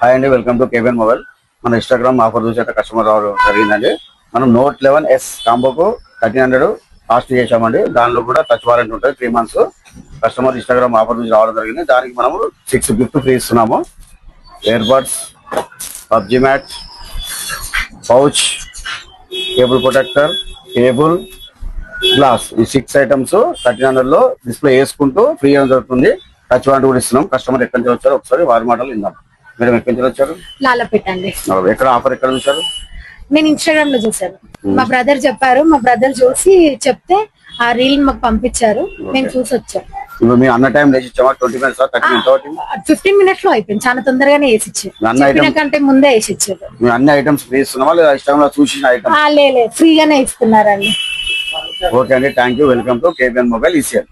Hi అండి, welcome to KBN mobile. మన Instagram offer చూసి అయితే కస్టమర్ రావడం జరిగిందండి. మనం Note 11S కాంబోకు 1300 కాస్ట్ చేసామండి. దానిలో కూడా టచ్ వారెంటీ ఉంటుంది 3 months. కస్టమర్ ఇన్స్టాగ్రామ్ ఆఫర్ చూసి రావడం జరిగింది. దానికి మనము 6 గిఫ్ట్ ఫ్రీ ఇస్తున్నాము. Earbuds, PUBG mat, pouch, cable protector, cable, glass, ఈ 6 ఐటమ్స్ 1300 లో డిస్ప్లే వేసుకుంటూ ఫ్రీ అని జరుగుతుంది. టచ్ వారెంటీ కూడా ఇస్తున్నాం. కస్టమర్ ఎక్కడి నుంచి వచ్చారో ఒకసారి వారి మాటలు విందాం. మేడం ఎక్కడి నుంచి వచ్చారు? లాలపెట్టండి. ఎక్కడ ఆఫర్ ఎక్కడ చూసారు? నేను ఇన్స్టాగ్రామ్ లో చూసాను. మా బ్రదర్ చెప్పారు. మా బ్రదర్ చూసి చెప్తే ఆ రీల్ మాకు పంపించారు. మేము చూసి వచ్చాం. ఇప్పుడు మీ అన్న టైం లేచి ఇచ్చామా? 20 minutes 30 minutes 15 minutes లో అయిపోయింది. చాలా తొందరగానే వేసి ఇచ్చారు. కంటే ముందే వేసి ఇచ్చారు. మీ అన్ని ఐటమ్స్ ఫ్రీ ఇస్తున్నామా లేదా ఇన్స్టాగ్రామ్ లో చూసిన ఐటమ్? లేదు, ఫ్రీగానే ఇస్తున్నారండి. ఓకే అండి, thank you. Welcome to KBN mobile ECL.